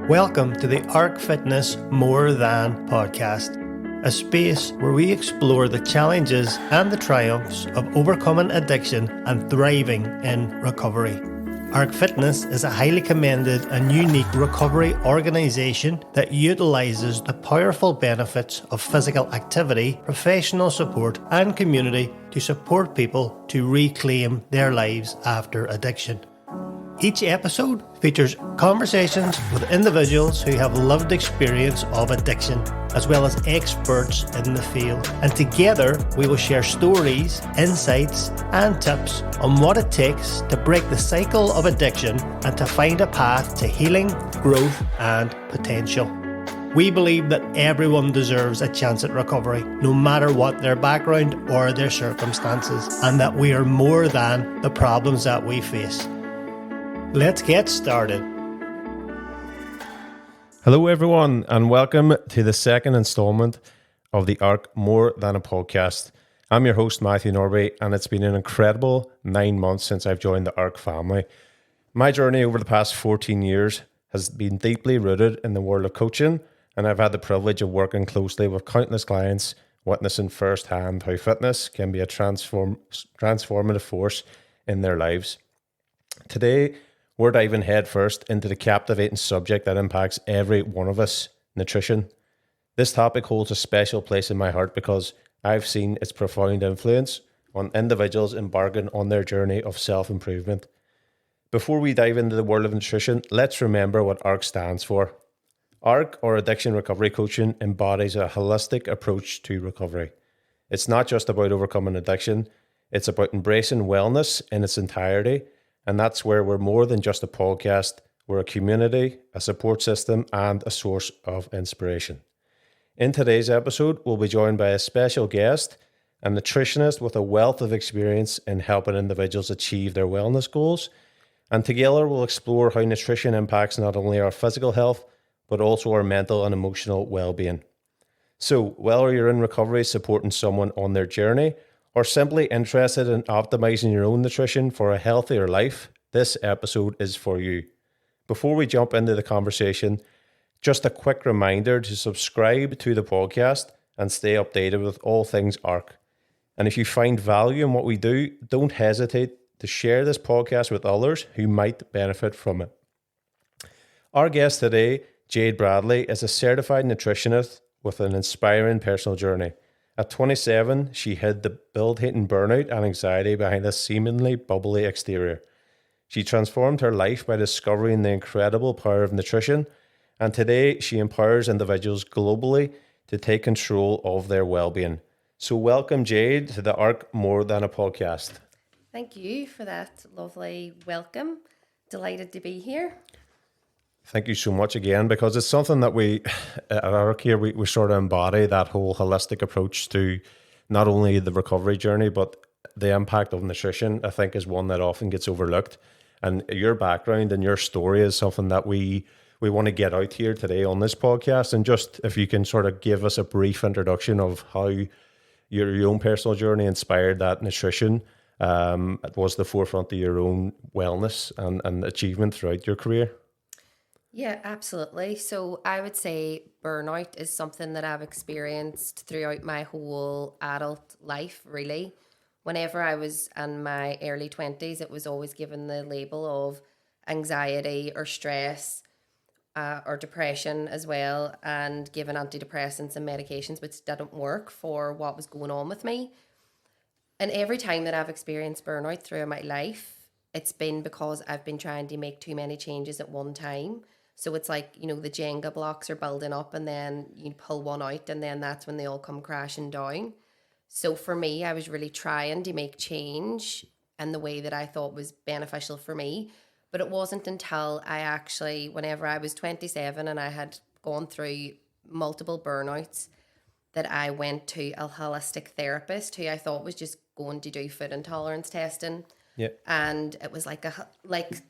Welcome to the ARC Fitness More Than podcast, a space where we explore the challenges and the triumphs of overcoming addiction and thriving in recovery. ARC Fitness is a highly commended and unique recovery organisation that utilises the powerful benefits of physical activity, professional support and community to support people to reclaim their lives after addiction. Each episode features conversations with individuals who have lived experience of addiction, as well as experts in the field. And together we will share stories, insights and tips on what it takes to break the cycle of addiction and to find a path to healing, growth and potential. We believe that everyone deserves a chance at recovery, no matter what their background or their circumstances, and that we are more than the problems that we face. Let's get started. Hello everyone and welcome to the second installment of the ARC More Than a Podcast. I'm your host Matthew Norrby and it's been an incredible 9 months since I've joined the ARC family. My journey over the past 14 years has been deeply rooted in the world of coaching, and I've had the privilege of working closely with countless clients, witnessing firsthand how fitness can be a transformative force in their lives. Today, we're diving headfirst into the captivating subject that impacts every one of us, nutrition. This topic holds a special place in my heart because I've seen its profound influence on individuals embarking on their journey of self-improvement. Before we dive into the world of nutrition, let's remember what ARC stands for. ARC, or Addiction Recovery Coaching, embodies a holistic approach to recovery. It's not just about overcoming addiction, it's about embracing wellness in its entirety. And that's where we're more than just a podcast. We're a community, a support system, and a source of inspiration. In today's episode, we'll be joined by a special guest, a nutritionist with a wealth of experience in helping individuals achieve their wellness goals. And together, we'll explore how nutrition impacts not only our physical health, but also our mental and emotional well-being. So, whether you're in recovery supporting someone on their journey, or simply interested in optimizing your own nutrition for a healthier life, this episode is for you. Before we jump into the conversation, just a quick reminder to subscribe to the podcast and stay updated with all things ARC. And if you find value in what we do, don't hesitate to share this podcast with others who might benefit from it. Our guest today, Jade Bradley, is a certified nutritionist with an inspiring personal journey. At 27, she hid the debilitating burnout and anxiety behind a seemingly bubbly exterior. She transformed her life by discovering the incredible power of nutrition, and today she empowers individuals globally to take control of their well-being. So welcome, Jade, to the ARC More Than a Podcast. Thank you for that lovely welcome. Delighted to be here. Thank you so much again, because it's something that we, at ARC here, we sort of embody that whole holistic approach to not only the recovery journey, but the impact of nutrition, I think, is one that often gets overlooked. And your background and your story is something that we want to get out here today on this podcast. And just if you can sort of give us a brief introduction of how your own personal journey inspired that nutrition was the forefront of your own wellness and achievement throughout your career. Yeah, absolutely. So I would say burnout is something that I've experienced throughout my whole adult life, really. Whenever I was in my early 20s, it was always given the label of anxiety or stress or depression as well, and given antidepressants and medications, which didn't work for what was going on with me. And every time that I've experienced burnout throughout my life, it's been because I've been trying to make too many changes at one time. So it's like, the Jenga blocks are building up and then you pull one out and then that's when they all come crashing down. So for me, I was really trying to make change in the way that I thought was beneficial for me. But it wasn't until whenever I was 27 and I had gone through multiple burnouts, that I went to a holistic therapist who I thought was just going to do food intolerance testing. Yeah. And it was like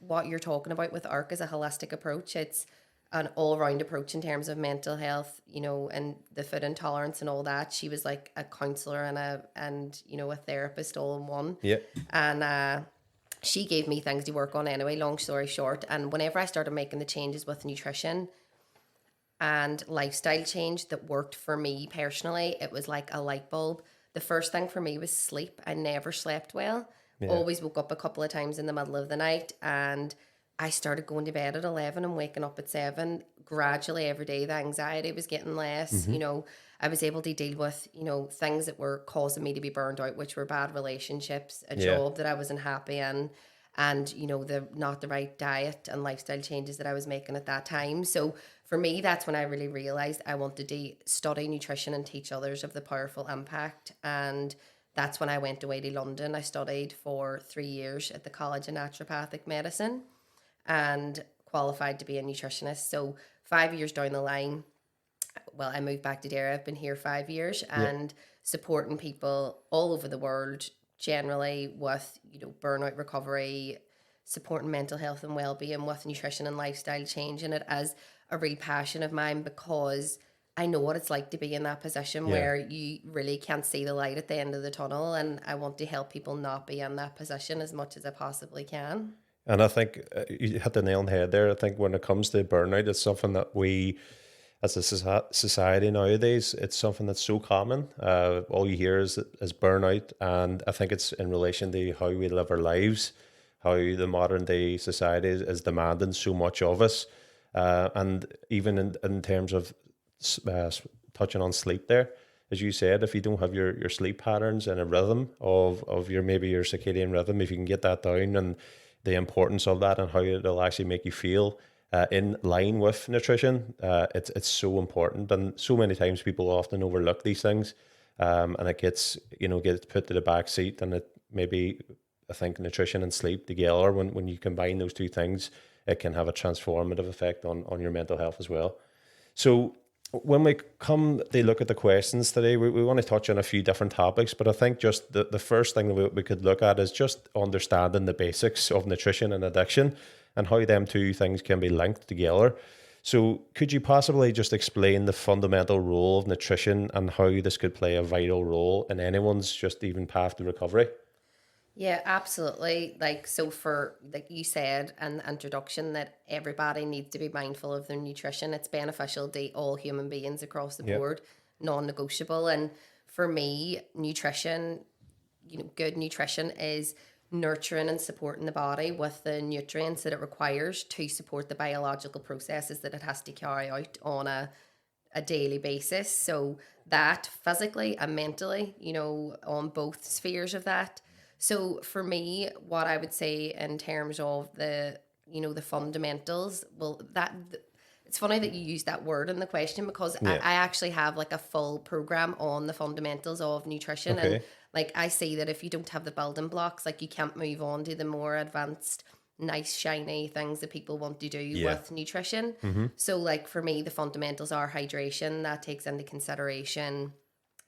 what you're talking about with ARC is a holistic approach. It's an all-round approach in terms of mental health, and the food intolerance and all that. She was like a counselor and a therapist all in one. Yeah. And she gave me things to work on anyway, long story short. And whenever I started making the changes with nutrition, and lifestyle change that worked for me personally. It was like a light bulb. The first thing for me was sleep. I never slept well. Yeah. Always woke up a couple of times in the middle of the night, and I started going to bed at 11 and waking up at 7. Gradually every day the anxiety was getting less. You know, I was able to deal with, you know, things that were causing me to be burned out, which were bad relationships, a Yeah. job that I wasn't happy in, and, you know, the not the right diet and lifestyle changes that I was making at that time. So for me, that's when I really realized I wanted to study nutrition and teach others of the powerful impact. And that's when I went away to London. I studied for 3 years at the College of Naturopathic Medicine and qualified to be a nutritionist. So 5 years down the line, well, I moved back to Derry. I've been here 5 years and supporting people all over the world, generally with, you know, burnout recovery, supporting mental health and well-being with nutrition and lifestyle change. And it is a real passion of mine because I know what it's like to be in that position where you really can't see the light at the end of the tunnel. And I want to help people not be in that position as much as I possibly can. And I think you hit the nail on the head there. I think when it comes to burnout, it's something that we, as a society nowadays, it's something that's so common. All you hear is burnout, and I think it's in relation to how we live our lives, how the modern day society is demanding so much of us, and even in terms of touching on sleep there. As you said, if you don't have your sleep patterns and a rhythm of your maybe your circadian rhythm, if you can get that down and the importance of that and how it'll actually make you feel in line with nutrition, it's so important. And so many times people often overlook these things, and it gets put to the back seat. And it maybe I think nutrition and sleep together, when you combine those two things, it can have a transformative effect on your mental health as well. So when we come to look at the questions today, we want to touch on a few different topics, but I think just the first thing that we could look at is just understanding the basics of nutrition and addiction and how them two things can be linked together. So could you possibly just explain the fundamental role of nutrition and how this could play a vital role in anyone's just even path to recovery? Yeah, absolutely. Like, so for, like you said in the introduction, that everybody needs to be mindful of their nutrition. It's beneficial to all human beings across the board, non-negotiable. And for me, nutrition, you know, good nutrition is nurturing and supporting the body with the nutrients that it requires to support the biological processes that it has to carry out on a daily basis. So that physically and mentally, you know, on both spheres of that. So for me, what I would say in terms of the, you know, the fundamentals, well, that it's funny that you use that word in the question because I actually have like a full program on the fundamentals of nutrition. Okay. And like I say that if you don't have the building blocks, like you can't move on to the more advanced, nice, shiny things that people want to do with nutrition. So like for me, the fundamentals are hydration. That takes into consideration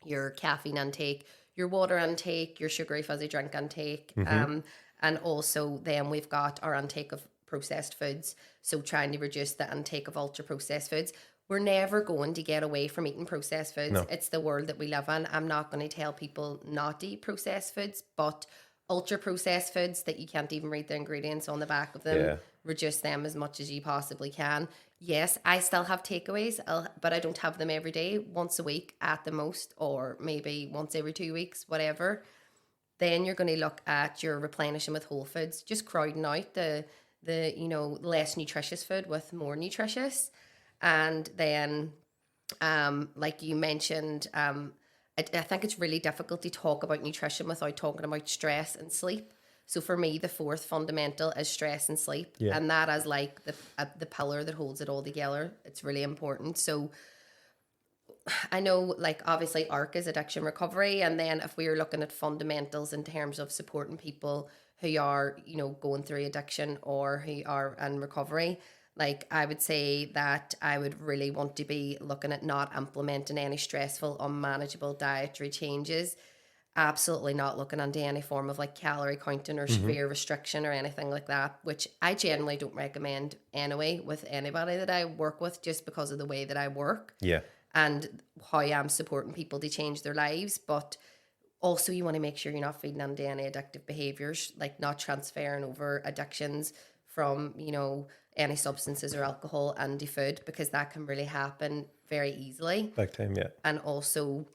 your caffeine intake, your water intake, your sugary fizzy drink intake, and also then we've got our intake of processed foods. So trying to reduce the intake of ultra processed foods. We're never going to get away from eating processed foods. No. It's the world that we live in. I'm not going to tell people not to eat processed foods, but ultra processed foods that you can't even read the ingredients on the back of them, reduce them as much as you possibly can. Yes, I still have takeaways, but I don't have them every day, once a week at the most, or maybe once every 2 weeks, whatever. Then you're going to look at your replenishing with whole foods, just crowding out the you know, less nutritious food with more nutritious. And then like you mentioned, I think it's really difficult to talk about nutrition without talking about stress and sleep. So for me, the fourth fundamental is stress and sleep, and that is like the pillar that holds it all together. It's really important. So I know, like, obviously ARC is addiction recovery, and then if we are looking at fundamentals in terms of supporting people who are, you know, going through addiction or who are in recovery, like I would say that I would really want to be looking at not implementing any stressful, unmanageable dietary changes. Absolutely not looking into any form of like calorie counting or severe restriction or anything like that, which I generally don't recommend anyway with anybody that I work with, just because of the way that I work and how I'm supporting people to change their lives. But also you want to make sure you're not feeding into any addictive behaviors, like not transferring over addictions from, you know, any substances or alcohol and food, because that can really happen very easily. Big time, yeah. And also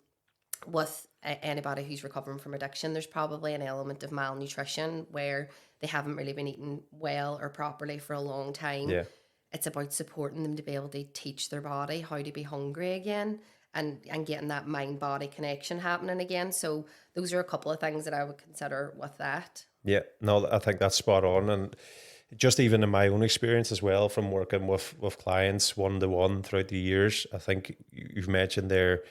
with anybody who's recovering from addiction, there's probably an element of malnutrition where they haven't really been eating well or properly for a long time. Yeah. It's about supporting them to be able to teach their body how to be hungry again, and getting that mind-body connection happening again. So those are a couple of things that I would consider with that. Yeah, no, I think that's spot on. And just even in my own experience as well, from working with clients one-to-one throughout the years, I think you've mentioned there,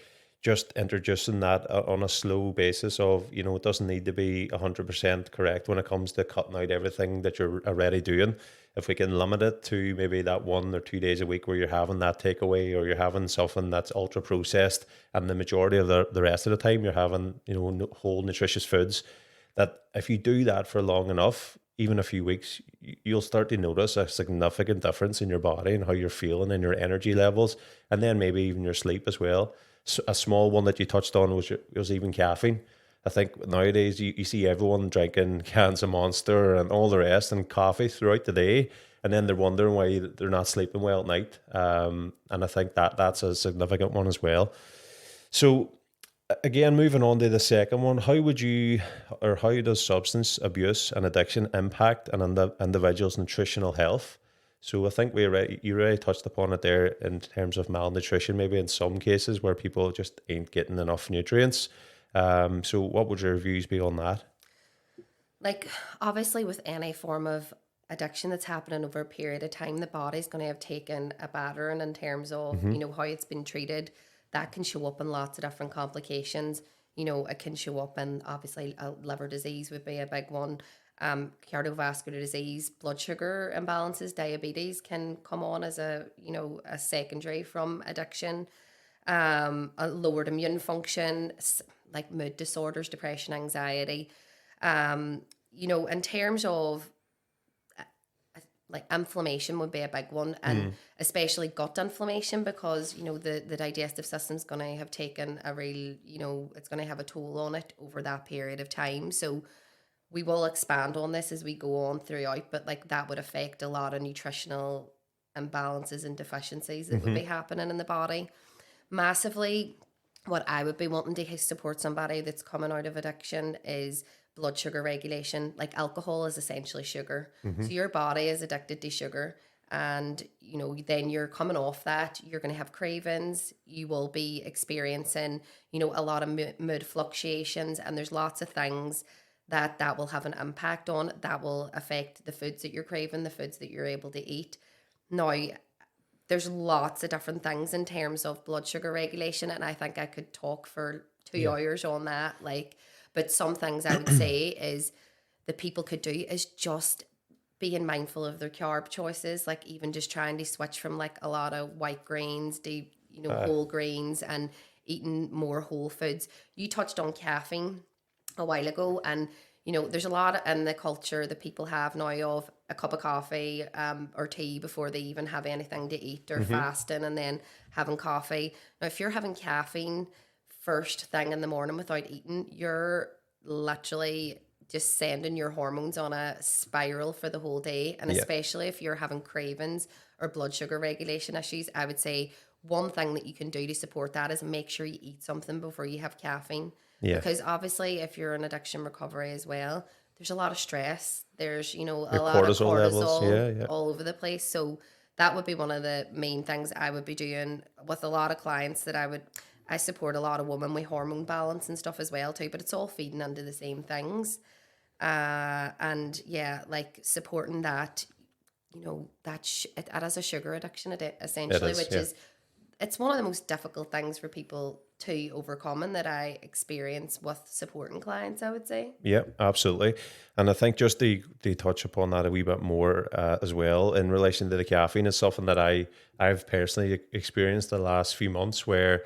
just introducing that on a slow basis of, it doesn't need to be 100% correct when it comes to cutting out everything that you're already doing. If we can limit it to maybe that 1 or 2 days a week where you're having that takeaway, or you're having something that's ultra processed, and the majority of the rest of the time you're having, whole nutritious foods, that if you do that for long enough, even a few weeks, you'll start to notice a significant difference in your body and how you're feeling and your energy levels, and then maybe even your sleep as well. So a small one that you touched on was even caffeine. I think nowadays you see everyone drinking cans of Monster and all the rest and coffee throughout the day, and then they're wondering why they're not sleeping well at night. And I think that's a significant one as well. So again, moving on to the second one, how does substance abuse and addiction impact an individual's nutritional health? So I think you already touched upon it there in terms of malnutrition, maybe in some cases where people just ain't getting enough nutrients. So what would your views be on that? Like, obviously with any form of addiction that's happening over a period of time, the body's going to have taken a battering in terms of, how it's been treated. That can show up in lots of different complications. It can show up in, obviously, liver disease would be a big one. Cardiovascular disease, blood sugar imbalances, diabetes can come on as a secondary from addiction. A lowered immune function, like mood disorders, depression, anxiety. In terms of like inflammation would be a big one, and especially gut inflammation, because the digestive system's going to have taken a real, it's going to have a toll on it over that period of time. So we will expand on this as we go on throughout, but like that would affect a lot of nutritional imbalances and deficiencies that would be happening in the body. Massively, what I would be wanting to support somebody that's coming out of addiction is blood sugar regulation. Like, alcohol is essentially sugar. So your body is addicted to sugar, and then you're coming off that, you're going to have cravings, you will be experiencing a lot of mood fluctuations, and there's lots of things that will have an impact on, that will affect the foods that you're craving, the foods that you're able to eat. Now, there's lots of different things in terms of blood sugar regulation, and I think I could talk for 2 hours on that. But some things I would say is that people could do is just being mindful of their carb choices, like even just trying to switch from like a lot of white grains to whole grains, and eating more whole foods. You touched on caffeine a while ago, and there's a lot in the culture that people have now of a cup of coffee or tea before they even have anything to eat, or fasting and then having coffee. Now, if you're having caffeine first thing in the morning without eating, you're literally just sending your hormones on a spiral for the whole day. And especially if you're having cravings or blood sugar regulation issues, I would say one thing that you can do to support that is make sure you eat something before you have caffeine. Yeah. Because obviously if you're in addiction recovery as well, there's a lot of stress. There's, a lot of cortisol levels, all over the place. So that would be one of the main things I would be doing with a lot of clients that I support a lot of women with hormone balance and stuff as well too, but it's all feeding into the same things. And like supporting that, it as a sugar addiction, essentially, is it's one of the most difficult things for people to overcome, and that I experience with supporting clients, I would say. Yeah, absolutely. And I think just to touch upon that a wee bit more as well, in relation to the caffeine, is something that I've personally experienced the last few months, where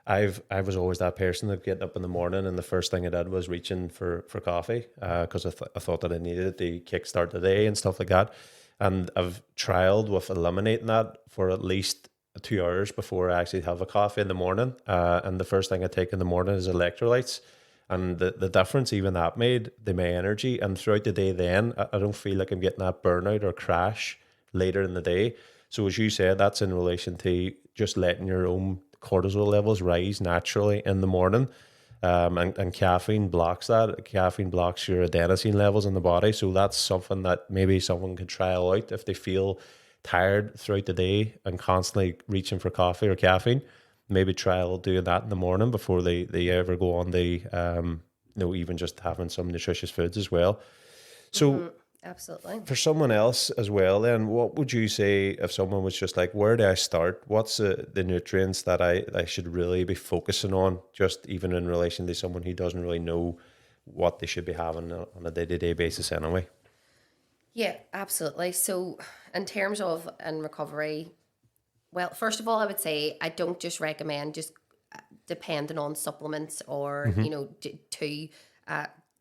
I was always that person that getting up in the morning and the first thing I did was reaching for coffee because I thought that I needed it to kickstart the day and stuff like that. And I've trialed with eliminating that for at least 2 hours before I actually have a coffee in the morning. And the first thing I take in the morning is electrolytes. And the difference even that made to my energy. And throughout the day then, I don't feel like I'm getting that burnout or crash later in the day. So as you said, that's in relation to just letting your own cortisol levels rise naturally in the morning. And caffeine blocks that. Caffeine blocks your adenosine levels in the body. So that's something that maybe someone could trial out if they feel tired throughout the day and constantly reaching for coffee or caffeine. Maybe trial doing that in the morning before they ever go on the, even just having some nutritious foods as well. So Absolutely. for someone else as well, then what would you say if someone was just like, where do I start? What's the nutrients that I should really be focusing on, just even in relation to someone who doesn't really know what they should be having on a day-to-day basis anyway? Yeah, absolutely. So in terms of in recovery, well, first of all, I would say I don't just recommend just depending on supplements or,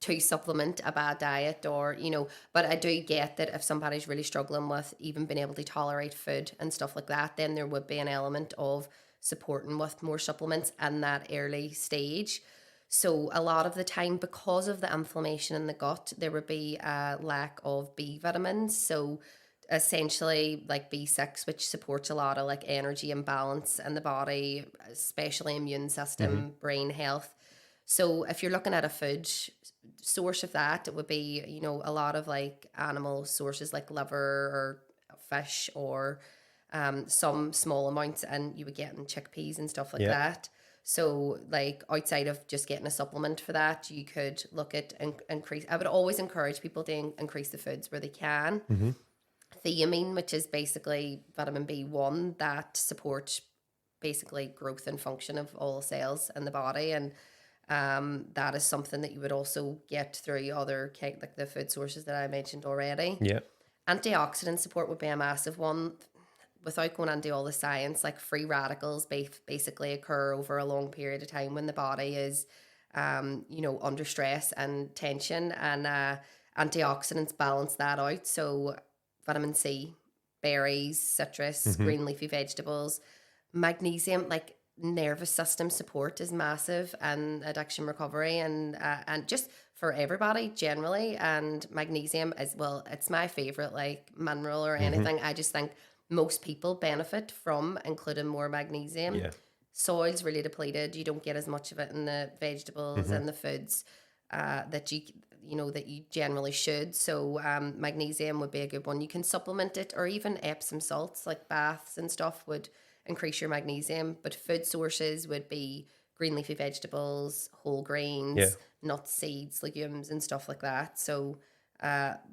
to supplement a bad diet or, but I do get that if somebody's really struggling with even being able to tolerate food and stuff like that, then there would be an element of supporting with more supplements in that early stage. So a lot of the time, because of the inflammation in the gut, there would be a lack of B vitamins. So essentially like B6, which supports a lot of like energy and balance in the body, especially immune system, brain health. So if you're looking at a food source of that, it would be, a lot of like animal sources like liver or fish or some small amounts, and you would get in chickpeas and stuff like that. So like outside of just getting a supplement for that, you could look at increase. I would always encourage people to increase the foods where they can. Thiamine, which is basically vitamin B1 that supports basically growth and function of all cells in the body, and that is something that you would also get through other like the food sources that I mentioned already. Yeah. Antioxidant support would be a massive one. Without going into all the science, like free radicals basically occur over a long period of time when the body is, under stress and tension, and antioxidants balance that out. So vitamin C, berries, citrus, green leafy vegetables, magnesium, like nervous system support is massive and addiction recovery and just for everybody generally. And magnesium as well, it's my favorite like mineral or anything. I just think most people benefit from including more magnesium. Yeah. Soil's really depleted. You don't get as much of it in the vegetables and the foods that that you generally should. So magnesium would be a good one. You can supplement it, or even Epsom salts like baths and stuff would increase your magnesium. But food sources would be green leafy vegetables, whole grains, nuts, seeds, legumes, and stuff like that. So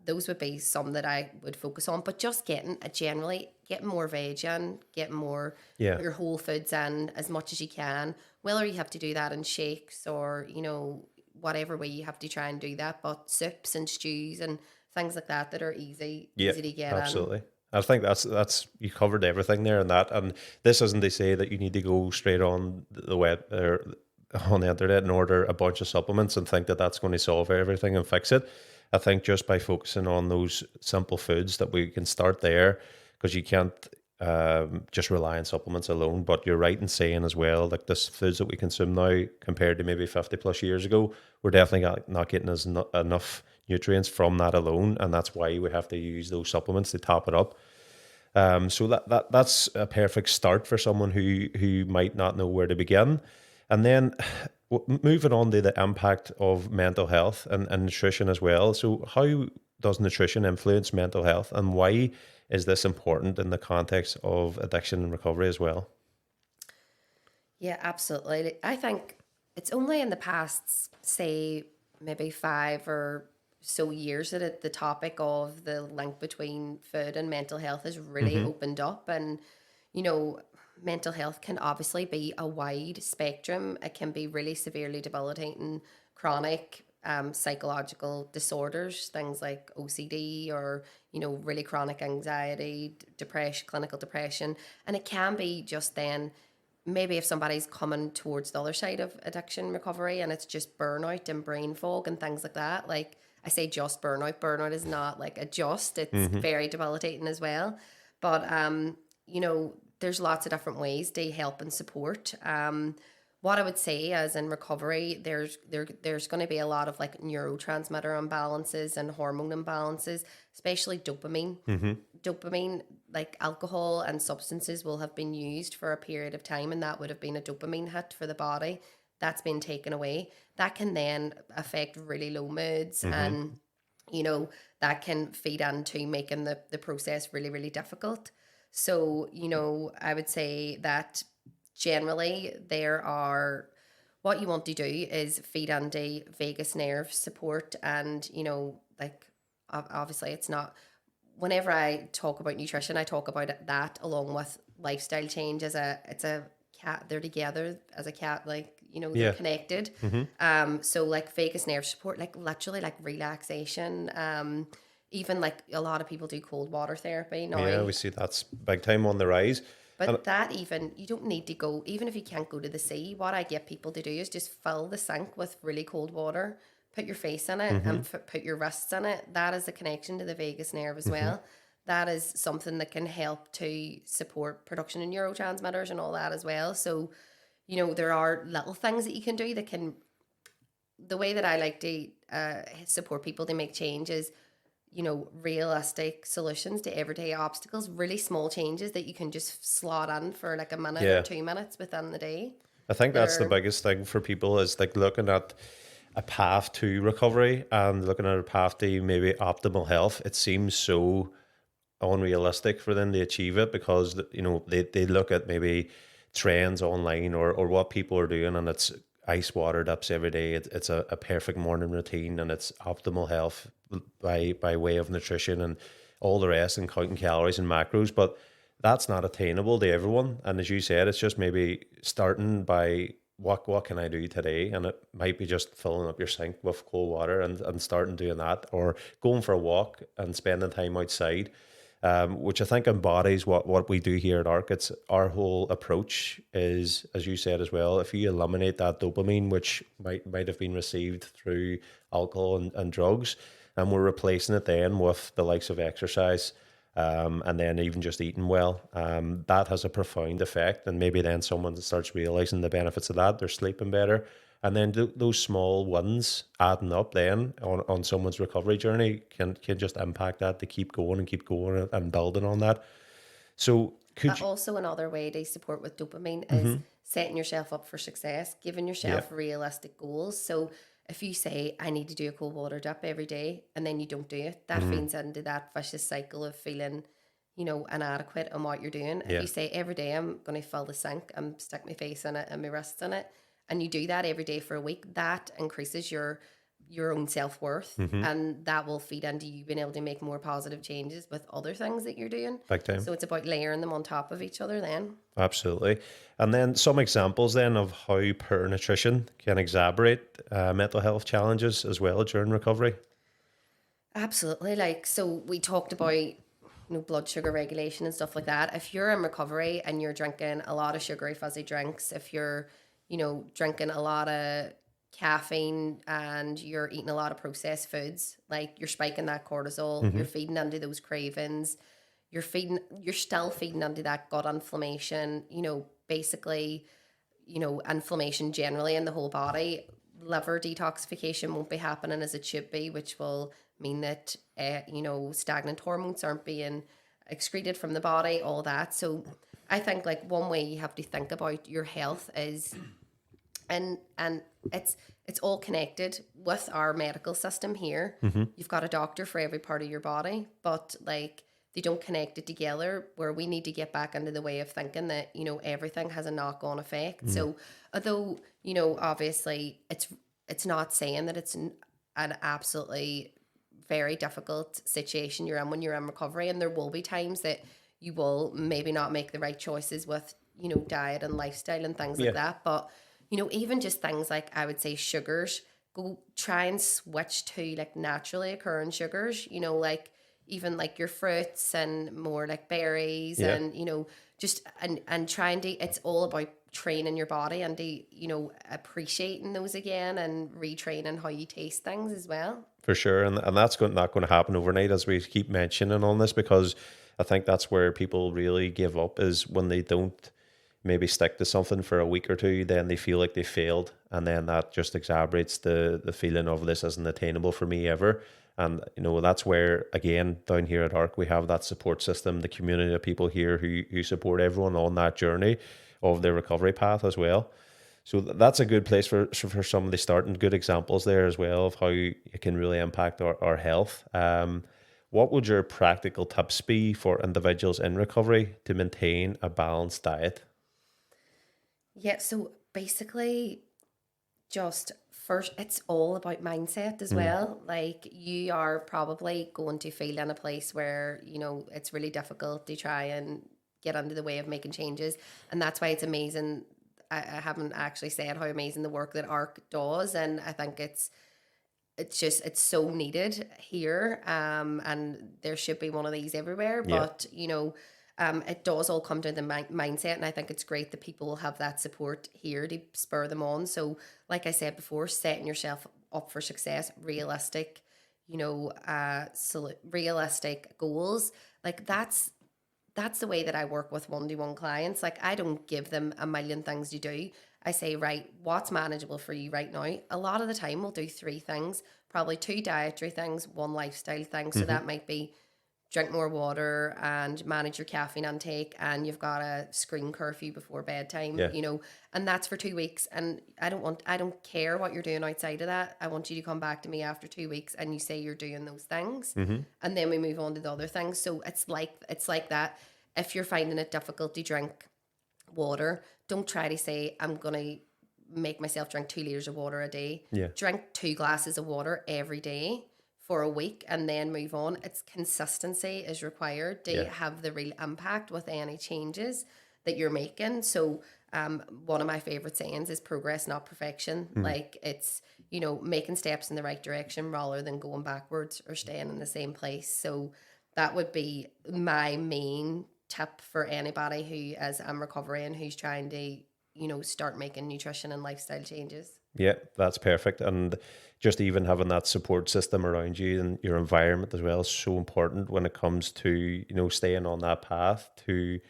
those would be some that I would focus on. But just getting more veg in, getting more your whole foods in as much as you can. Whether you have to do that in shakes or whatever way you have to try and do that, but soups and stews and things like that are easy to get absolutely. in. I think that's you covered everything there and that. And this isn't to say that you need to go straight on the web or on the internet and order a bunch of supplements and think that that's going to solve everything and fix it. I think just by focusing on those simple foods that we can start there, because you can't just rely on supplements alone. But you're right in saying as well, like this foods that we consume now compared to maybe 50 plus years ago, we're definitely not getting enough nutrients from that alone, and that's why we have to use those supplements to top it up. So that's a perfect start for someone who might not know where to begin. And then moving on to the impact of mental health and nutrition as well. So how does nutrition influence mental health, and why is this important in the context of addiction and recovery as well? Yeah, absolutely. I think it's only in the past, say, maybe 5 or so years that the topic of the link between food and mental health has really opened up. And, mental health can obviously be a wide spectrum. It can be really severely debilitating, chronic psychological disorders, things like OCD or, really chronic anxiety, depression, clinical depression. And it can be just then, maybe if somebody's coming towards the other side of addiction recovery and it's just burnout and brain fog and things like that. Like I say just burnout. Burnout is not like a just, it's very debilitating as well. But, there's lots of different ways to help and support. what I would say as in recovery, there's going to be a lot of like neurotransmitter imbalances and hormone imbalances, especially dopamine. Dopamine, like alcohol and substances, will have been used for a period of time, and that would have been a dopamine hit for the body. That's been taken away. That can then affect really low moods, and that can feed into making the process really, really difficult. So, I would say that generally what you want to do is feed into vagus nerve support, and like obviously it's not, whenever I talk about nutrition, I talk about that along with lifestyle change as it's a cat, they're together as a cat, like they're connected. So like vagus nerve support, like literally like relaxation, even like a lot of people do cold water therapy now. Yeah, we see that's big time on the rise. But that, even, you don't need to go, even if you can't go to the sea, what I get people to do is just fill the sink with really cold water, put your face in it, and put your wrists in it. That is a connection to the vagus nerve as well. That is something that can help to support production of neurotransmitters and all that as well. So, there are little things that you can do that can, the way that I like to support people to make changes, realistic solutions to everyday obstacles, really small changes that you can just slot in for like a minute or 2 minutes within the day. I think that's the biggest thing for people, is like looking at a path to recovery and looking at a path to maybe optimal health. It seems so unrealistic for them to achieve it, because they look at maybe trends online or what people are doing, and it's ice water dips every day. It's a perfect morning routine, and it's optimal health by way of nutrition and all the rest, and counting calories and macros. But that's not attainable to everyone. And as you said, it's just maybe starting by what can I do today? And it might be just filling up your sink with cold water and starting doing that, or going for a walk and spending time outside. Which I think embodies what we do here at ARC. It's our whole approach is, as you said as well, if you eliminate that dopamine, which might have been received through alcohol and drugs, and we're replacing it then with the likes of exercise, and then even just eating well, that has a profound effect. And maybe then someone starts realizing the benefits of that, they're sleeping better. And then those small wins adding up then on someone's recovery journey can just impact that to keep going and building on that. So also another way to support with dopamine is setting yourself up for success, giving yourself realistic goals. So if you say, I need to do a cold water dip every day, and then you don't do it, that feeds into that vicious cycle of feeling, inadequate on what you're doing. If you say, every day I'm going to fill the sink and stick my face in it and my wrists in it, and you do that every day for a week, that increases your own self-worth, and that will feed into you being able to make more positive changes with other things that you're doing. Big time. So it's about layering them on top of each other then. Absolutely. And then some examples then of how poor nutrition can exacerbate mental health challenges as well during recovery. Absolutely. Like, so we talked about blood sugar regulation and stuff like that. If you're in recovery and you're drinking a lot of sugary fuzzy drinks, if you're drinking a lot of caffeine and you're eating a lot of processed foods, like you're spiking that cortisol, you're feeding into those cravings, you're still feeding into that gut inflammation, basically, inflammation generally in the whole body. Liver detoxification won't be happening as it should be, which will mean that, stagnant hormones aren't being excreted from the body, all that. So I think like one way you have to think about your health is, and it's all connected with our medical system here. You've got a doctor for every part of your body, but like they don't connect it together, where we need to get back into the way of thinking that, everything has a knock-on effect. So although, obviously it's not saying that it's an absolutely very difficult situation you're in when you're in recovery, and there will be times that you will maybe not make the right choices with, diet and lifestyle and things like that. But, even just things like, I would say, sugars, go try and switch to like naturally occurring sugars, like even like your fruits and more like berries and, just, and trying to, it's all about training your body and to, appreciating those again and retraining how you taste things as well. For sure. And that's not going to happen overnight, as we keep mentioning on this, because I think that's where people really give up, is when they don't maybe stick to something for a week or two, then they feel like they failed, and then that just exacerbates the feeling of this isn't attainable for me ever. And that's where, again, down here at ARC, we have that support system, the community of people here who support everyone on that journey of their recovery path as well. So that's a good place for somebody starting. Good examples there as well of how it can really impact our health. What would your practical tips be for individuals in recovery to maintain a balanced diet? Yeah, so basically, just first, it's all about mindset as well. Like, you are probably going to feel in a place where, it's really difficult to try and get under the way of making changes. And that's why it's amazing. I haven't actually said how amazing the work that ARC does. And I think it's so needed here. And there should be one of these everywhere. But, it does all come to the mindset, and I think it's great that people will have that support here to spur them on. So, like I said before, setting yourself up for success, realistic, realistic goals. Like that's the way that I work with one-to-one clients. Like, I don't give them a million things to do. I say, right, what's manageable for you right now? A lot of the time we'll do 3 things, probably 2 dietary things, 1 lifestyle thing. So that might be drink more water and manage your caffeine intake, and you've got a screen curfew before bedtime, and that's for 2 weeks. And I don't care what you're doing outside of that. I want you to come back to me after 2 weeks and you say you're doing those things, and then we move on to the other things. So it's like that. If you're finding it difficult to drink water, don't try to say, I'm going to make myself drink 2 liters of water a day. Drink 2 glasses of water every day for a week and then move on. It's consistency is required to have the real impact with any changes that you're making. So one of my favorite sayings is progress, not perfection. Like, it's, making steps in the right direction rather than going backwards or staying in the same place. So that would be my main tip for anybody who is recovering, who's trying to, start making nutrition and lifestyle changes. Yeah, that's perfect. And just even having that support system around you and your environment as well is so important when it comes to, staying on that path to,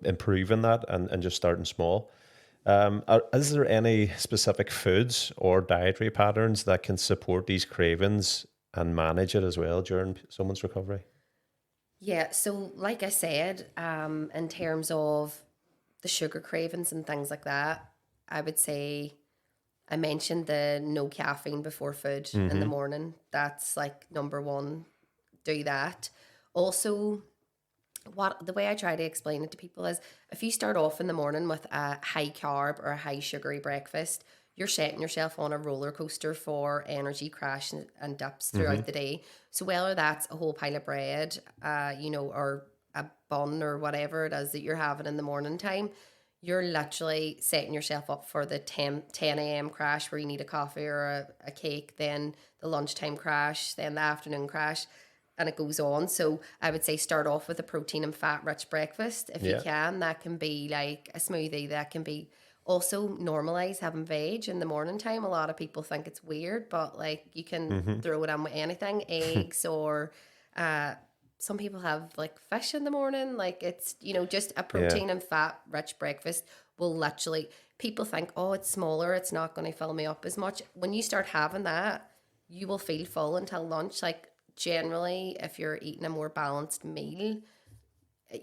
improving that and just starting small. Is there any specific foods or dietary patterns that can support these cravings and manage it as well during someone's recovery? Yeah, so like I said, in terms of the sugar cravings and things like that, I would say I mentioned the no caffeine before food in the morning. That's like number 1. Do that. Also, the way I try to explain it to people is, if you start off in the morning with a high carb or a high sugary breakfast, you're setting yourself on a roller coaster for energy crash and dips throughout the day. So whether that's a whole pile of bread, or a bun or whatever it is that you're having in the morning time, you're literally setting yourself up for the 10 a.m. crash where you need a coffee or a cake, then the lunchtime crash, then the afternoon crash, and it goes on. So I would say start off with a protein and fat rich breakfast if you can. That can be like a smoothie. That can be also normalize having veg in the morning time. A lot of people think it's weird, but like, you can throw it in with anything, eggs or some people have like fish in the morning. Like, it's, just a protein and fat rich breakfast will literally, people think, oh, it's smaller, it's not going to fill me up as much. When you start having that, you will feel full until lunch. Like, generally, if you're eating a more balanced meal,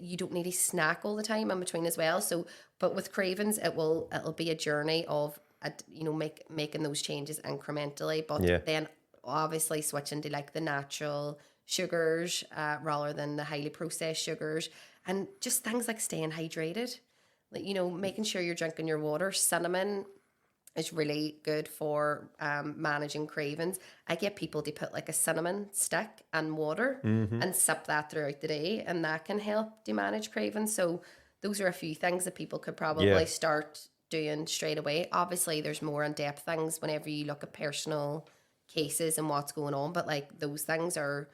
you don't need to snack all the time in between as well. So, but with cravings, it'll be a journey of, making those changes incrementally, but then obviously switching to like the natural sugars rather than the highly processed sugars, and just things like staying hydrated, like, making sure you're drinking your water. Cinnamon is really good for managing cravings. I get people to put like a cinnamon stick and water and sip that throughout the day, and that can help to manage cravings. So those are a few things that people could probably start doing straight away. Obviously, there's more in-depth things whenever you look at personal cases and what's going on, but like, those things are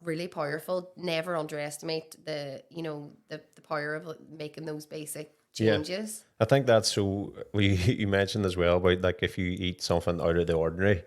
really powerful. Never underestimate the power of making those basic changes. I think that's so. You mentioned as well about like, if you eat something out of the ordinary,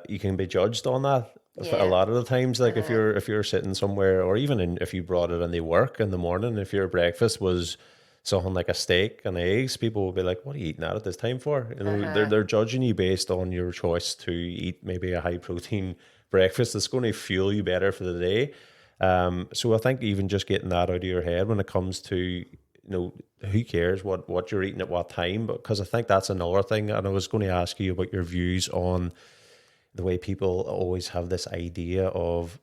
you can be judged on that. A lot of the times, like if you're sitting somewhere, or even if you brought it in the work in the morning, if your breakfast was something like a steak and eggs, people will be like, what are you eating that at this time for? You know, they're judging you based on your choice to eat maybe a high protein breakfast that's going to fuel you better for the day. So I think even just getting that out of your head when it comes to, you know, who cares what you're eating at what time? Because I think that's another thing. And I was going to ask you about your views on the way people always have this idea of,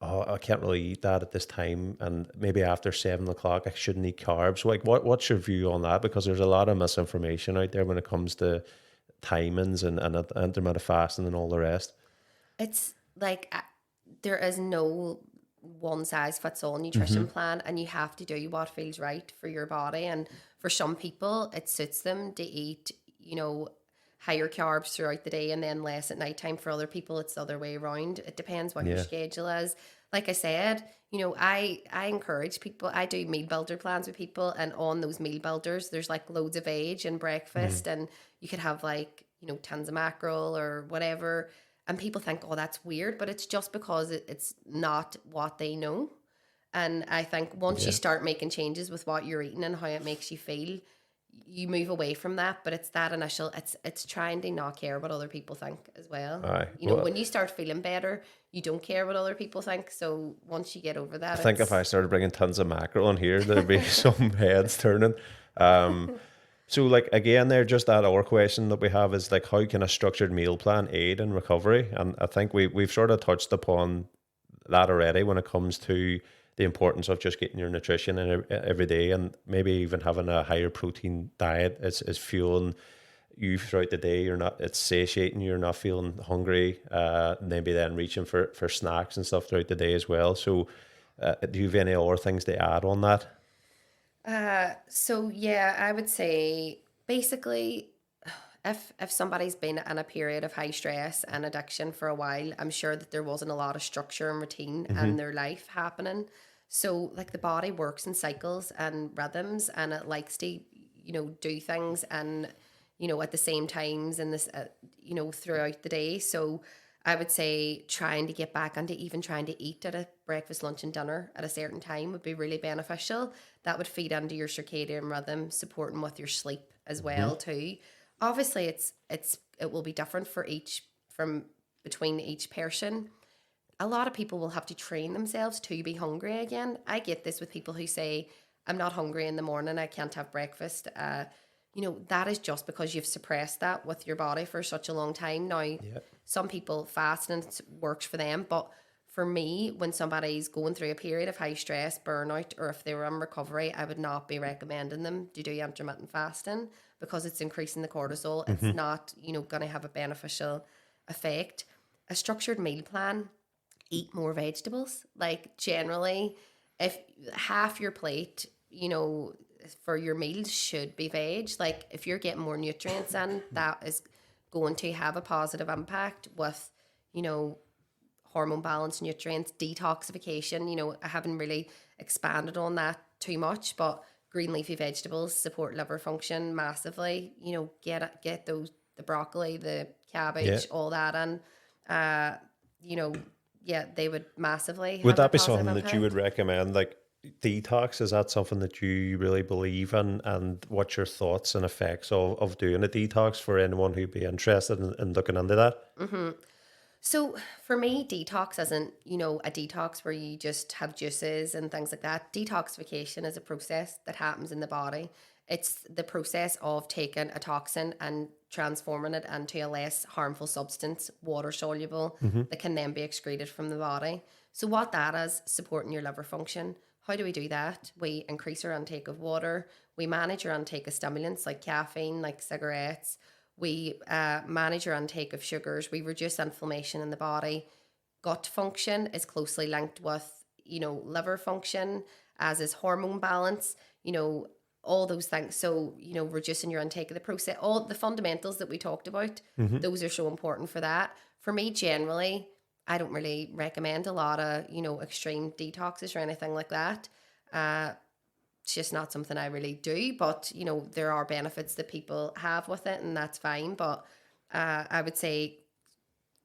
oh, I can't really eat that at this time, and maybe after 7 o'clock I shouldn't eat carbs. Like, what's your view on that? Because there's a lot of misinformation out there when it comes to timings and intermittent fasting and all the rest. It's like there is no one size fits all nutrition plan, and you have to do what feels right for your body. And for some people, it suits them to eat, you know, higher carbs throughout the day and then less at nighttime. For other people, it's the other way around. It depends what your schedule is. Like I said, you know, I encourage people. I do meal builder plans with people, and on those meal builders, there's like loads of veg and breakfast, and you could have like, you know, tons of mackerel or whatever. And people think, oh, that's weird, but it's just because it's not what they know. And I think once you start making changes with what you're eating and how it makes you feel, you move away from that. But it's that initial, it's trying to not care what other people think as well. Aye. You know, when you start feeling better, you don't care what other people think. So once you get over that, I think if I started bringing tons of mackerel in here, there'd be some heads turning. So like, again, there, just that other question that we have is like, how can a structured meal plan aid in recovery? And I think we've sort of touched upon that already when it comes to the importance of just getting your nutrition in every day, and maybe even having a higher protein diet is fueling you throughout the day. It's satiating, you're not feeling hungry, maybe then reaching for snacks and stuff throughout the day as well. So do you have any other things to add on that? So yeah, I would say basically, if somebody's been in a period of high stress and addiction for a while, I'm sure that there wasn't a lot of structure and routine in their life happening. So like the body works in cycles and rhythms, and it likes to, you know, do things and, you know, at the same times and this, you know, throughout the day. So I would say trying to get back into even trying to eat at a breakfast, lunch, and dinner at a certain time would be really beneficial. That would feed into your circadian rhythm, supporting with your sleep as well too. Obviously, it will be different for between each person. A lot of people will have to train themselves to be hungry again. I get this with people who say, "I'm not hungry in the morning. I can't have breakfast." You know, that is just because you've suppressed that with your body for such a long time. Now, some people fast and it works for them. But for me, when somebody's going through a period of high stress, burnout, or if they were in recovery, I would not be recommending them to do intermittent fasting because it's increasing the cortisol. It's not, you know, going to have a beneficial effect. A structured meal plan, eat more vegetables. Like generally, if half your plate, you know, for your meals should be veg. Like if you're getting more nutrients in, that is going to have a positive impact with, you know, hormone balance, nutrients, detoxification. You know, I haven't really expanded on that too much, but green leafy vegetables support liver function massively. You know, get those, the broccoli, the cabbage, all that, and you know, they would massively. Would that be positive something impact. that you would recommend? Like detox, is that something that you really believe in? And what's your thoughts and effects of doing a detox for anyone who'd be interested in looking into that? So for me, detox isn't, you know, a detox where you just have juices and things like that. Detoxification is a process that happens in the body. It's the process of taking a toxin and transforming it into a less harmful substance, water soluble, that can then be excreted from the body. So what that is, supporting your liver function. How do we do that? We increase our intake of water. We manage our intake of stimulants like caffeine, like cigarettes. We manage our intake of sugars. We reduce inflammation in the body. Gut function is closely linked with, you know, liver function, as is hormone balance, you know, all those things. So, you know, reducing your intake of the process, all the fundamentals that we talked about, those are so important for that. For me, generally, I don't really recommend a lot of, you know, extreme detoxes or anything like that. It's just not something I really do, but you know, there are benefits that people have with it, and that's fine. But I would say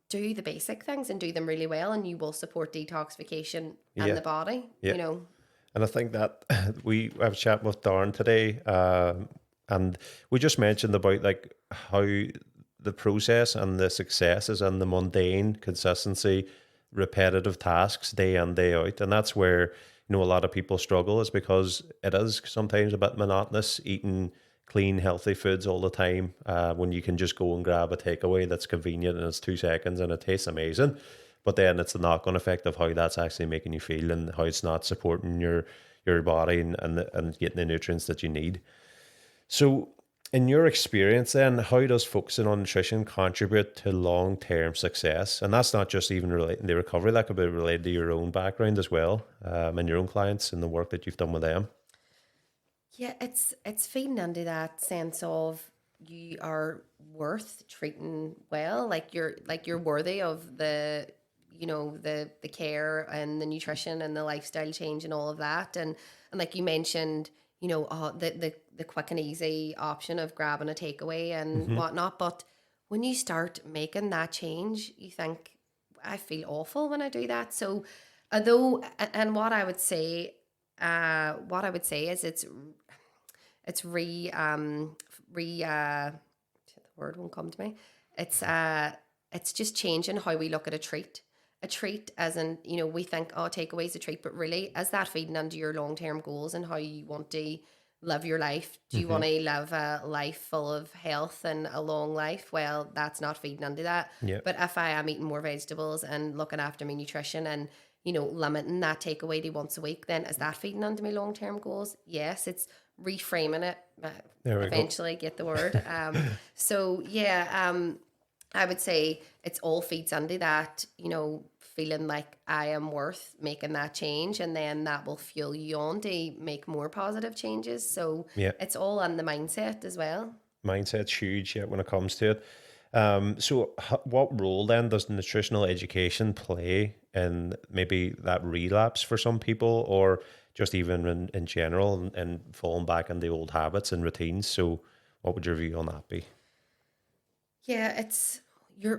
do the basic things and do them really well, and you will support detoxification in the body. Yeah. You know, And I think that we have a chat with Darren today, and we just mentioned about like how the process and the successes and the mundane consistency, repetitive tasks day in, day out. And that's where, a lot of people struggle, is because it is sometimes a bit monotonous eating clean, healthy foods all the time, when you can just go and grab a takeaway that's convenient and it's 2 seconds and it tastes amazing. But then it's the knock-on effect of how that's actually making you feel and how it's not supporting your body and getting the nutrients that you need. So, in your experience, then, how does focusing on nutrition contribute to long-term success? And that's not just even relating to recovery; that could be related to your own background as well, and your own clients and the work that you've done with them. Yeah, it's feeding into that sense of you are worth treating well, like you're worthy of the care and the nutrition and the lifestyle change and all of that, and like you mentioned, the quick and easy option of grabbing a takeaway and whatnot. But when you start making that change, you think, I feel awful when I do that. So, although, and what I would say is it's the word won't come to me. It's just changing how we look at a treat. A treat, as in, we think, oh, takeaway's a treat, but really, is that feeding into your long term goals and how you want to live your life? Do you want to live a life full of health and a long life? Well, that's not feeding into that. Yeah. But if I am eating more vegetables and looking after my nutrition and, limiting that takeaway to once a week, then is that feeding into my long term goals? Yes, it's reframing it. There we go. Eventually get the word. So yeah, I would say it's all feeds into that, feeling like I am worth making that change, and then that will fuel you on to make more positive changes. So Yeah. it's all on the mindset as well. Mindset's huge, yeah, when it comes to it. So, what role then does nutritional education play in maybe that relapse for some people, or just even in general, and falling back into old habits and routines? So, what would your view on that be? Yeah,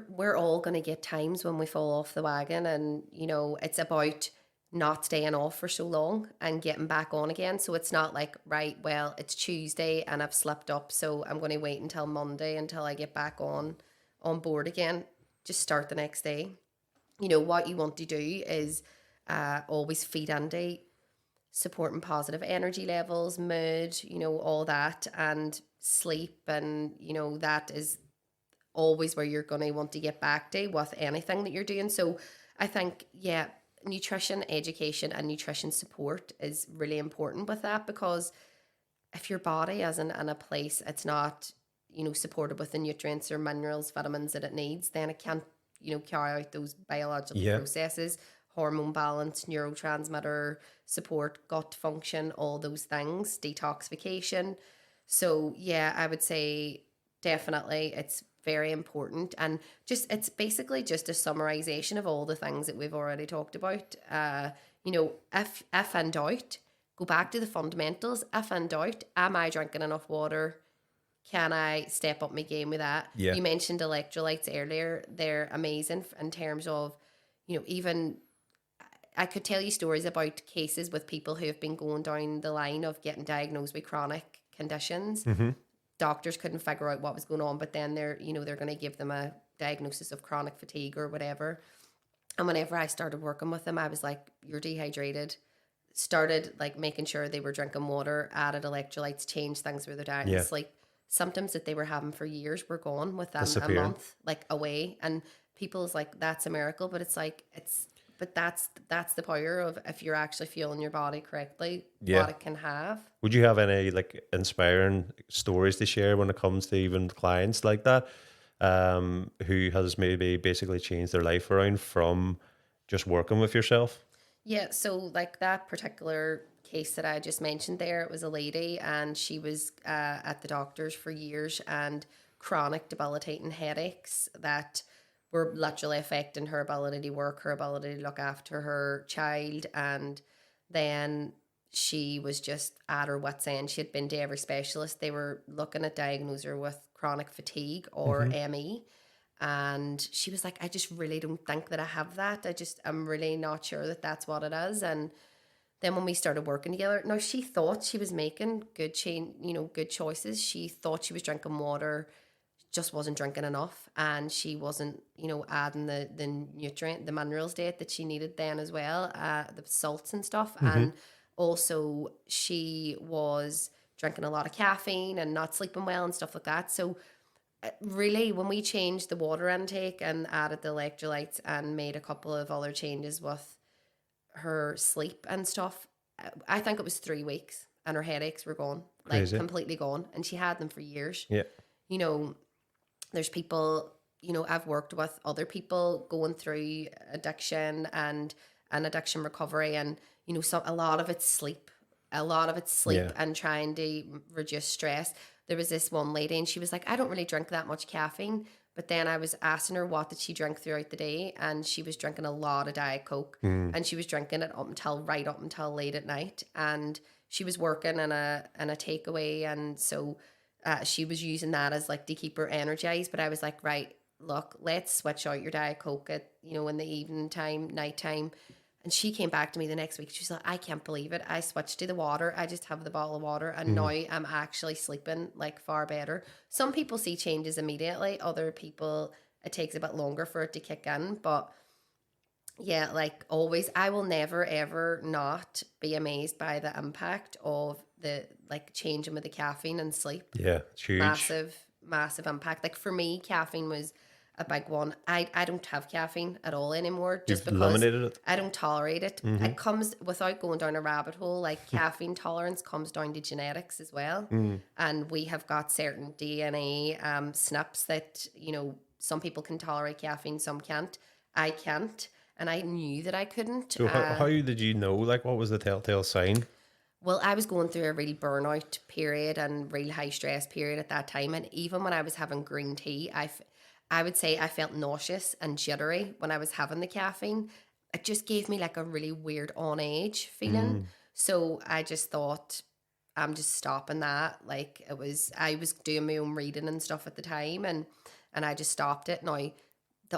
we're all going to get times when we fall off the wagon, and it's about not staying off for so long and getting back on again. So it's not like, right, well, it's Tuesday and I've slipped up, so I'm going to wait until Monday until I get back on board again. Just start the next day. What you want to do is always feed into supporting positive energy levels, mood, all that, and sleep, and that is always where you're going to want to get back to with anything that you're doing. So I think, yeah, nutrition education and nutrition support is really important with that, because if your body isn't in a place it's not, supported with the nutrients or minerals, vitamins that it needs, then it can't, carry out those biological processes, hormone balance, neurotransmitter support, gut function, all those things, detoxification. So yeah, I would say definitely it's very important, and it's basically just a summarization of all the things that we've already talked about. If in doubt, go back to the fundamentals. If in doubt, am I drinking enough water? Can I step up my game with that? Yeah. You mentioned electrolytes earlier. They're amazing in terms of, even I could tell you stories about cases with people who have been going down the line of getting diagnosed with chronic conditions. Doctors couldn't figure out what was going on, but then they're going to give them a diagnosis of chronic fatigue or whatever. And whenever I started working with them, I was like, you're dehydrated. Started like making sure they were drinking water, added electrolytes, changed things with their diet and sleep. Symptoms that they were having for years were gone within a month, like away. And people's like, that's a miracle, but it's like, but that's the power of, if you're actually fueling your body correctly, what it can have. Would you have any like inspiring stories to share when it comes to even clients like that, who has maybe basically changed their life around from just working with yourself? Yeah, so like that particular case that I just mentioned there, it was a lady and she was at the doctor's for years, and chronic debilitating headaches that were literally affecting her ability to work, her ability to look after her child. And then she was just at her wit's end. She had been to every specialist. They were looking at diagnosing her with chronic fatigue or ME. And she was like, I just really don't think that I have that. I'm really not sure that that's what it is. And Then when we started working together, now she thought she was making good good choices. She thought she was drinking water, just wasn't drinking enough, and she wasn't, adding the nutrient, the minerals that she needed then as well, the salts and stuff. And also she was drinking a lot of caffeine and not sleeping well and stuff like that. So really, when we changed the water intake and added the electrolytes and made a couple of other changes with her sleep and stuff, I think it was 3 weeks and her headaches were gone. Crazy. Like completely gone, and she had them for years. Yeah. There's people, I've worked with other people going through addiction and addiction recovery, and a lot of it's sleep. Yeah. And trying to reduce stress. There was this one lady, and she was like, I don't really drink that much caffeine. But then I was asking her what did she drink throughout the day, and she was drinking a lot of Diet Coke, and she was drinking it right up until late at night, and she was working in a takeaway, and so she was using that as like to keep her energized. But I was like, right, look, let's switch out your Diet Coke at in the evening time, nighttime. And she came back to me the next week. She's like, I can't believe it. I switched to the water. I just have the bottle of water. And now I'm actually sleeping like far better. Some people see changes immediately. Other people, it takes a bit longer for it to kick in. But yeah, like always, I will never, ever not be amazed by the impact of the like changing with the caffeine and sleep. Yeah, it's huge. Massive impact. Like for me, caffeine was a big one. I don't have caffeine at all anymore, just You've because eliminated it. I don't tolerate it. It comes without going down a rabbit hole. Like caffeine tolerance comes down to genetics as well, and we have got certain DNA SNPs that some people can tolerate caffeine, some can't. I can't, and I knew that I couldn't. So how did you know? Like, what was the telltale sign? Well, I was going through a real burnout period and real high stress period at that time, and even when I was having green tea, I would say I felt nauseous and jittery when I was having the caffeine. It just gave me like a really weird on edge feeling. So I just thought, I'm just stopping that. Like I was doing my own reading and stuff at the time, and I just stopped it. Now,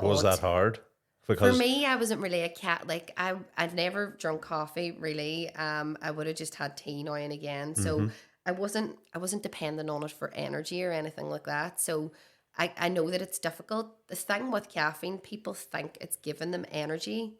Was that hard? For me, I wasn't really a cat. Like I've never drunk coffee really. I would have just had tea now and again. So I wasn't dependent on it for energy or anything like that. So I know that it's difficult. The thing with caffeine, people think it's giving them energy.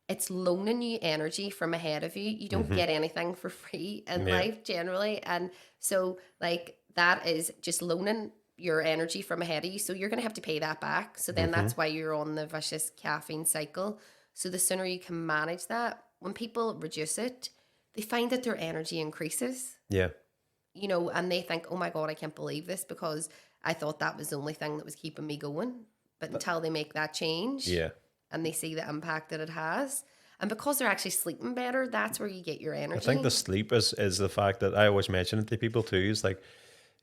It's loaning you energy from ahead of you. You don't get anything for free in life generally. And so like that is just loaning your energy from ahead of you. So you're going to have to pay that back. So then that's why you're on the vicious caffeine cycle. So the sooner you can manage that, when people reduce it, they find that their energy increases. Yeah. And they think, oh my God, I can't believe this, because I thought that was the only thing that was keeping me going. But until they make that change and they see the impact that it has, and because they're actually sleeping better, that's where you get your energy. I think the sleep is the fact that I always mention it to people too. Is like,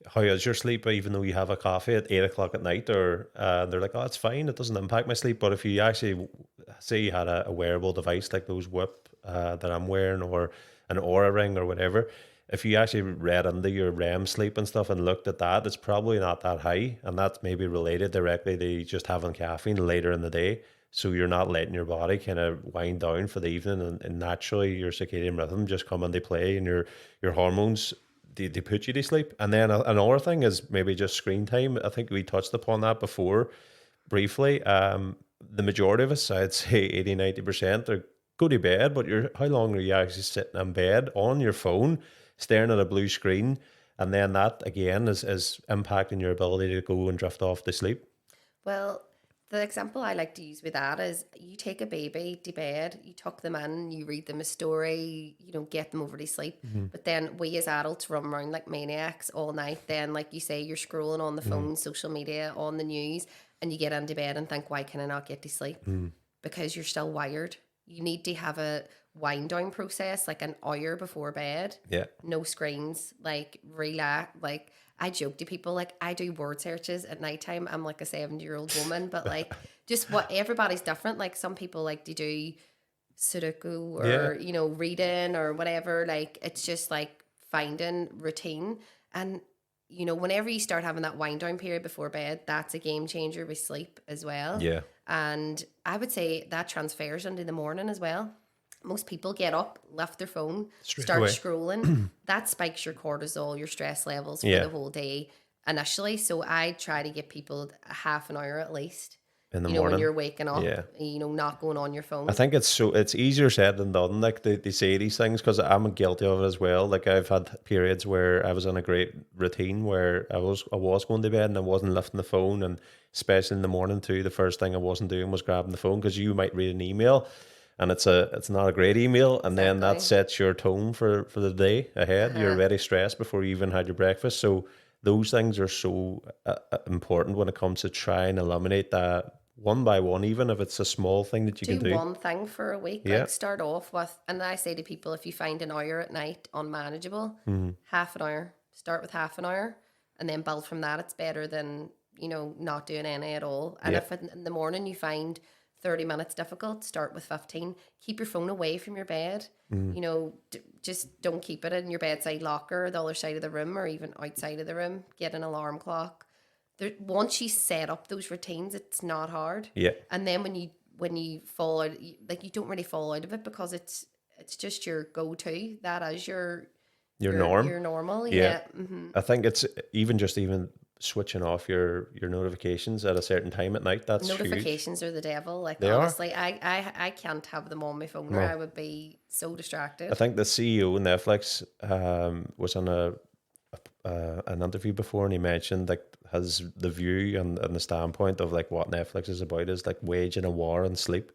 how is your sleep? Even though you have a coffee at 8 o'clock at night, or they're like, oh, it's fine. It doesn't impact my sleep. But if you actually say you had a wearable device like those Whoop that I'm wearing, or an Aura ring or whatever, if you actually read into your REM sleep and stuff and looked at that, it's probably not that high. And that's maybe related directly to just having caffeine later in the day. So you're not letting your body kind of wind down for the evening, and naturally your circadian rhythm just come into play, and your hormones, they put you to sleep. And then another thing is maybe just screen time. I think we touched upon that before briefly. The majority of us, I'd say 80-90%, are go to bed, but how long are you actually sitting in bed on your phone staring at a blue screen? And then that again is impacting your ability to go and drift off to sleep. Well, the example I like to use with that is you take a baby to bed, you tuck them in, you read them a story, get them over to sleep. But then we as adults run around like maniacs all night. Then, like you say, you're scrolling on the phone, social media, on the news, and you get into bed and think, why can I not get to sleep? Because you're still wired. You need to have a wind down process, like an hour before bed. Yeah. No screens, like relax. Like I joke to people, like I do word searches at nighttime. I'm like a 70-year-old woman, but like just what everybody's different. Like some people like to do Sudoku or, reading or whatever. Like it's just like finding routine. And, whenever you start having that wind down period before bed, that's a game changer with sleep as well. Yeah. And I would say that transfers into the morning as well. most people get up, lift their phone, Straight start away. scrolling. That spikes your cortisol, your stress levels for Yeah. the whole day initially. So I try to give people a half an hour at least. In the You know, when morning. you're waking up, Yeah. not going on your phone. I think it's easier said than done. Like they say these things because I'm guilty of it as well. Like I've had periods where I was in a great routine where I was going to bed and I wasn't lifting the phone, and especially in the morning too. The first thing I wasn't doing was grabbing the phone because you might read an email, and it's not a great email, and then that Exactly. sets your tone for the day ahead. You're already stressed before you even had your breakfast. So those things are so important when it comes to try and eliminate that one by one, even if it's a small thing that you can Do do. one thing for a week. Yeah. Like start off with, and I say to people, if you find an hour at night unmanageable, Mm-hmm. half an hour. Start with half an hour, and then build from that. It's better than not doing any at all. And Yeah. if in the morning you find 30 minutes difficult, start with 15. Keep your phone away from your bed. Mm-hmm. Just don't keep it in your bedside locker, the other side of the room, or even outside of the room. Get an alarm clock. Once you set up those routines, it's not hard. Yeah. And then when you fall out, you don't really fall out of it because it's just your go-to. That is your Norm. your normal. Yeah. Yeah. I think it's even switching off your notifications at a certain time at night. That's huge. Notifications are the devil. Like They are. honestly, I can't have them on my phone or I would be so distracted. I think the CEO of Netflix was on an interview before, and he mentioned like the view and the standpoint of like what Netflix is about is like waging a war on sleep,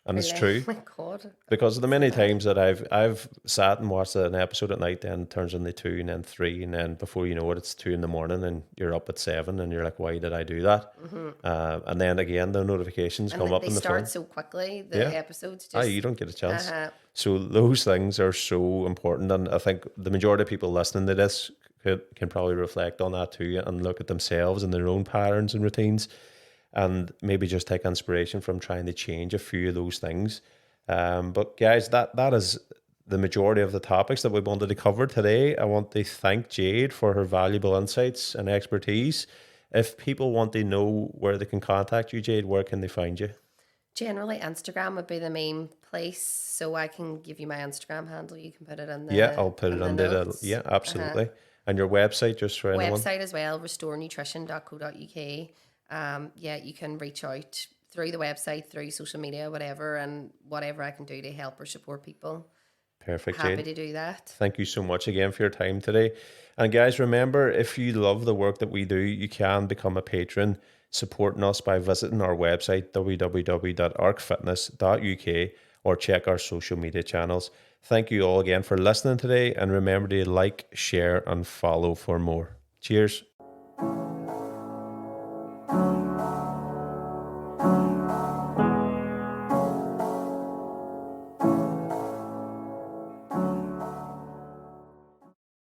and it's Really? true. Oh my God. Because of the many times that I've sat and watched an episode at night, then it turns into 2 and then 3, and then before you know it, it's 2 in the morning, and you're up at 7, and you're like, why did I do that? And then again, the notifications And come up they in the phone. start so quickly. The Yeah. episodes Ah, just you don't get a chance. Uh-huh. So those things are so important, and I think the majority of people listening to this can probably reflect on that too, and look at themselves and their own patterns and routines, and maybe just take inspiration from trying to change a few of those things. But guys, that is the majority of the topics that we wanted to cover today. I want to thank Jade for her valuable insights and expertise. If people want to know where they can contact you, Jade, where can they find you? Generally, Instagram would be the main place, so I can give you my Instagram handle. You can put it in the Yeah, I'll put it in the under the notes. yeah, absolutely. And your website, just for anyone. Website as well, restorenutrition.co.uk. Yeah, you can reach out through the website, through social media, whatever, and whatever I can do to help or support people. Perfect, Happy Jade. to do that. Thank you so much again for your time today. And guys, remember, if you love the work that we do, you can become a patron, supporting us by visiting our website, www.arcfitness.uk, or check our social media channels. Thank you all again for listening today, and remember to like, share, and follow for more. Cheers.